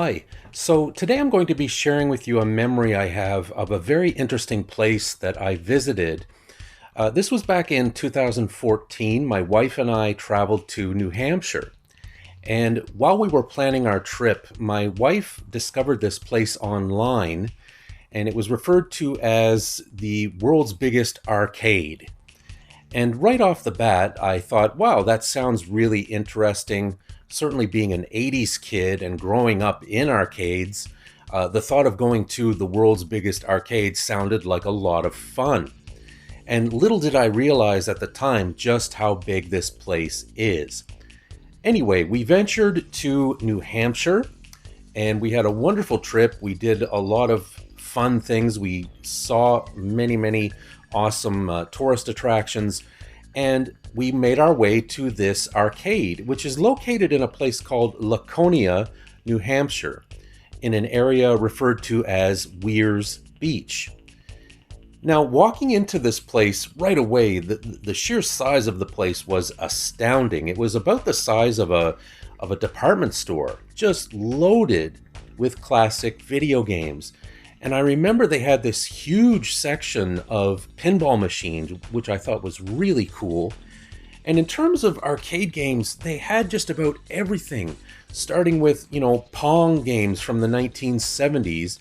Hi. So today I'm going to be sharing with you a memory I have of a very interesting place that I visited. This was back in 2014. My wife and I traveled to New Hampshire. And while we were planning our trip, my wife discovered this place online, and it was referred to as the world's biggest arcade. And right off the bat, I thought, wow, that sounds really interesting. Certainly being an 80s kid and growing up in arcades, the thought of going to the world's biggest arcade sounded like a lot of fun. And little did I realize at the time just how big this place is. Anyway, we ventured to New Hampshire and we had a wonderful trip. We did a lot of fun things. We saw many awesome tourist attractions, and we made our way to this arcade, which is located in a place called Laconia, New Hampshire, in an area referred to as Weir's Beach. Now, walking into this place right away, the sheer size of the place was astounding. It was about the size of a department store, just loaded with classic video games. And I remember they had this huge section of pinball machines, which I thought was really cool. And in terms of arcade games, they had just about everything, starting with, Pong games from the 1970s,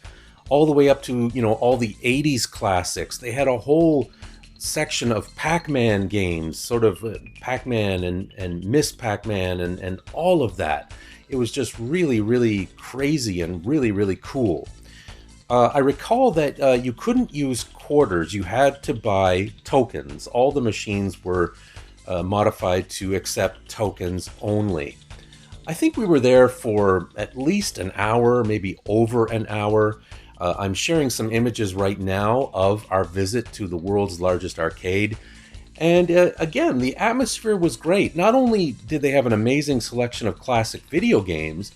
all the way up to, all the 80s classics. They had a whole section of Pac Man games, sort of Pac Man and Miss Pac Man and all of that. It was just really crazy and really cool. I recall that you couldn't use quarters. You had to buy tokens. All the machines were modified to accept tokens only. I think we were there for at least an hour, maybe over an hour. I'm sharing some images right now of our visit to the world's largest arcade. And again, the atmosphere was great. Not only did they have an amazing selection of classic video games,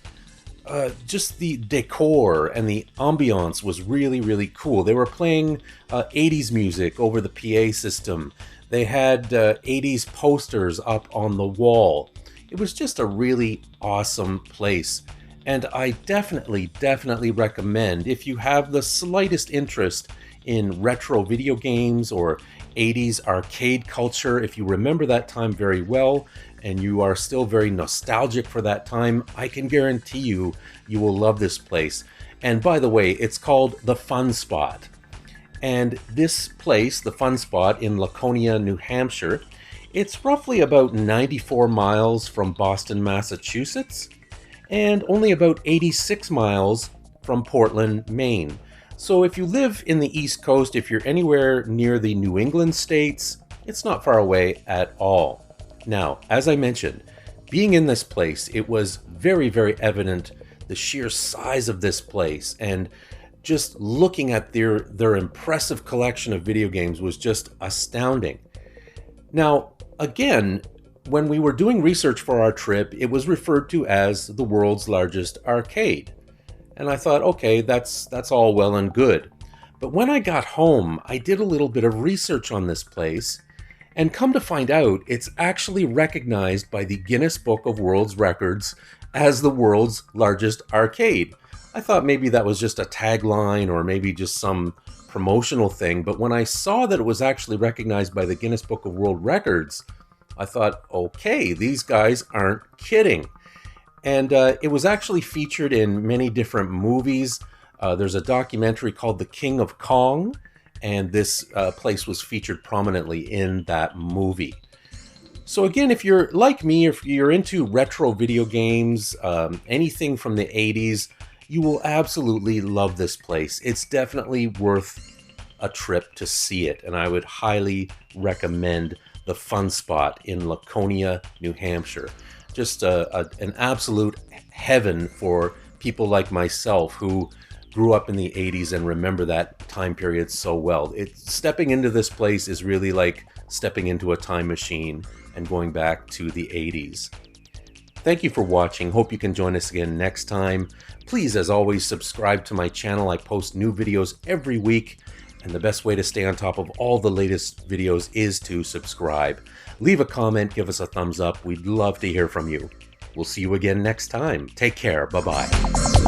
just the decor and the ambiance was really cool. They were playing 80s music over the PA system. They had 80s posters up on the wall. It was just a really awesome place. And I definitely recommend, if you have the slightest interest in retro video games or 80s arcade culture, if you remember that time very well and you are still very nostalgic for that time, I can guarantee you will love this place. And by the way, it's called the Funspot. And this place, the Funspot in Laconia, New Hampshire, it's roughly about 94 miles from Boston, Massachusetts, and only about 86 miles from Portland, Maine. So if you live in the East Coast, if you're anywhere near the New England states, it's not far away at all. Now, as I mentioned, being in this place, it was very evident the sheer size of this place, and just looking at their impressive collection of video games was just astounding. Now, again, when we were doing research for our trip, it was referred to as the world's largest arcade. And I thought, okay, that's all well and good. But when I got home, I did a little bit of research on this place, and come to find out, it's actually recognized by the Guinness Book of World Records as the world's largest arcade. I thought maybe that was just a tagline or maybe just some promotional thing, but when I saw that it was actually recognized by the Guinness Book of World Records, I thought, okay, these guys aren't kidding. And it was actually featured in many different movies. There's a documentary called The King of Kong, and this place was featured prominently in that movie. So again, if you're like me, if you're into retro video games, anything from the 80s, you will absolutely love this place. It's definitely worth a trip to see it, and I would highly recommend the Funspot in Laconia, New Hampshire. Just an absolute heaven for people like myself who grew up in the 80s and remember that time period so well. Stepping into this place is really like stepping into a time machine and going back to the 80s. Thank you for watching. Hope you can join us again next time. Please, as always, subscribe to my channel. I post new videos every week, and the best way to stay on top of all the latest videos is to subscribe. Leave a comment, give us a thumbs up. We'd love to hear from you. We'll see you again next time. Take care. Bye-bye.